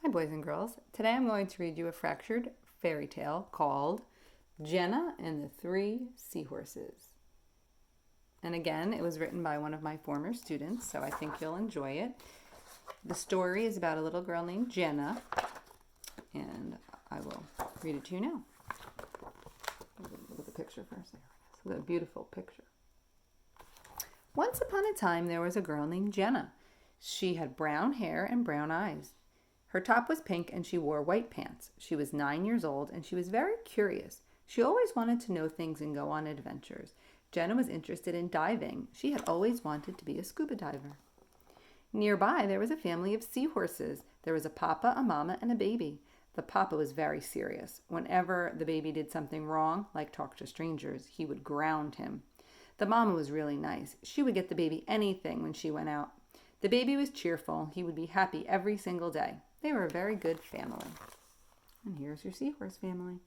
Hi, boys and girls. Today I'm going to read you a fractured fairy tale called Jenna and the Three Seahorses. And again, it was written by one of my former students, so I think you'll enjoy it. The story is about a little girl named Jenna, and I will read it to you now. Look at the picture first. There it is. Look at a beautiful picture. Once upon a time, there was a girl named Jenna. She had brown hair and brown eyes. Her top was pink and she wore white pants. She was 9 years old and she was very curious. She always wanted to know things and go on adventures. Jenna was interested in diving. She had always wanted to be a scuba diver. Nearby, there was a family of seahorses. There was a papa, a mama, and a baby. The papa was very serious. Whenever the baby did something wrong, like talk to strangers, he would ground him. The mama was really nice. She would get the baby anything when she went out. The baby was cheerful. He would be happy every single day. They were a very good family. And here's your Seahorse family.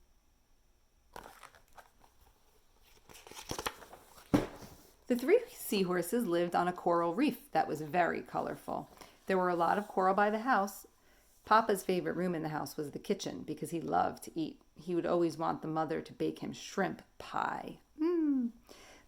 The three seahorses lived on a coral reef that was very colorful. There were a lot of coral by the house. Papa's favorite room in the house was the kitchen because he loved to eat. He would always want the mother to bake him shrimp pie.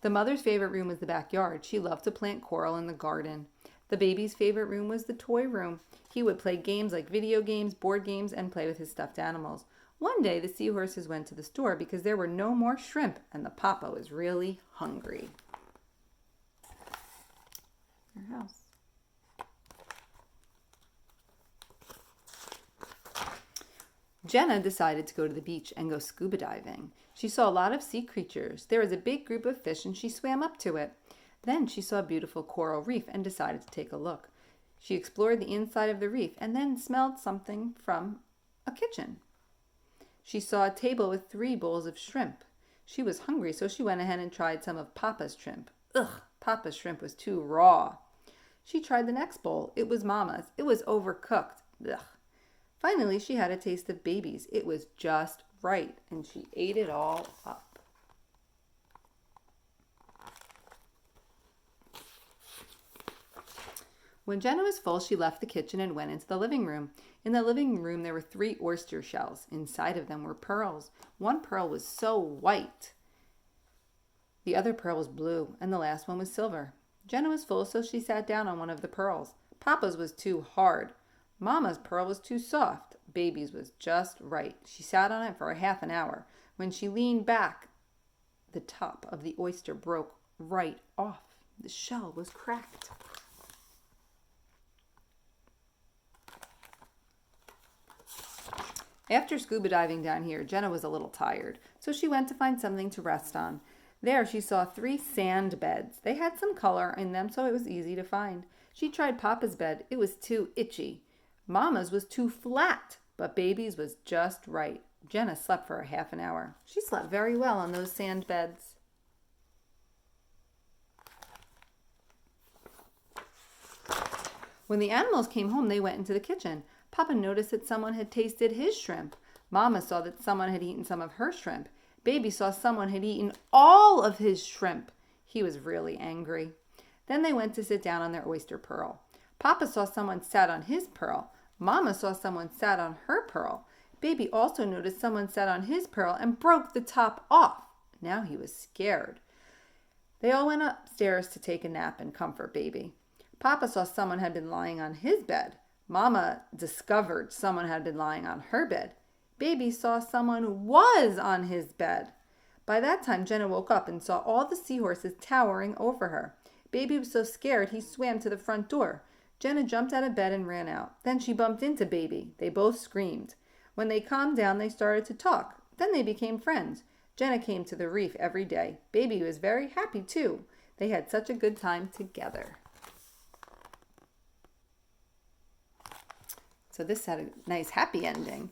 The mother's favorite room was the backyard. She loved to plant coral in the garden. The baby's favorite room was the toy room. He would play games like video games, board games, and play with his stuffed animals. One day, the seahorses went to the store because there were no more shrimp, and the papa was really hungry. Your house. Jenna decided to go to the beach and go scuba diving. She saw a lot of sea creatures. There was a big group of fish, and she swam up to it. Then she saw a beautiful coral reef and decided to take a look. She explored the inside of the reef and then smelled something from a kitchen. She saw a table with 3 bowls of shrimp. She was hungry, so she went ahead and tried some of Papa's shrimp. Papa's shrimp was too raw. She tried the next bowl. It was Mama's. It was overcooked. Finally, she had a taste of Baby's. It was just right, and she ate it all up. When Jenna was full, she left the kitchen and went into the living room. In the living room, there were 3 oyster shells. Inside of them were pearls. One pearl was so white. The other pearl was blue, and the last one was silver. Jenna was full, so she sat down on one of the pearls. Papa's was too hard. Mama's pearl was too soft. Baby's was just right. She sat on it for a half an hour. When she leaned back, the top of the oyster broke right off. The shell was cracked. After scuba diving down here, Jenna was a little tired, so she went to find something to rest on. There she saw 3 sand beds. They had some color in them, so it was easy to find. She tried Papa's bed. It was too itchy. Mama's was too flat, but Baby's was just right. Jenna slept for a half an hour. She slept very well on those sand beds. When the animals came home, they went into the kitchen. Papa noticed that someone had tasted his shrimp. Mama saw that someone had eaten some of her shrimp. Baby saw someone had eaten all of his shrimp. He was really angry. Then they went to sit down on their oyster pearl. Papa saw someone sat on his pearl. Mama saw someone sat on her pearl. Baby also noticed someone sat on his pearl and broke the top off. Now he was scared. They all went upstairs to take a nap and comfort Baby. Papa saw someone had been lying on his bed. Mama discovered someone had been lying on her bed. Baby saw someone was on his bed. By that time, Jenna woke up and saw all the seahorses towering over her. Baby was so scared he swam to the front door. Jenna jumped out of bed and ran out. Then she bumped into Baby. They both screamed. When they calmed down, they started to talk. Then they became friends. Jenna came to the reef every day. Baby was very happy too. They had such a good time together. So this had a nice happy ending.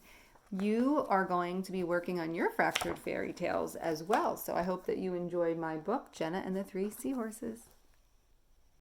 You are going to be working on your fractured fairy tales as well. So I hope that you enjoyed my book, Jenna and the Three Seahorses.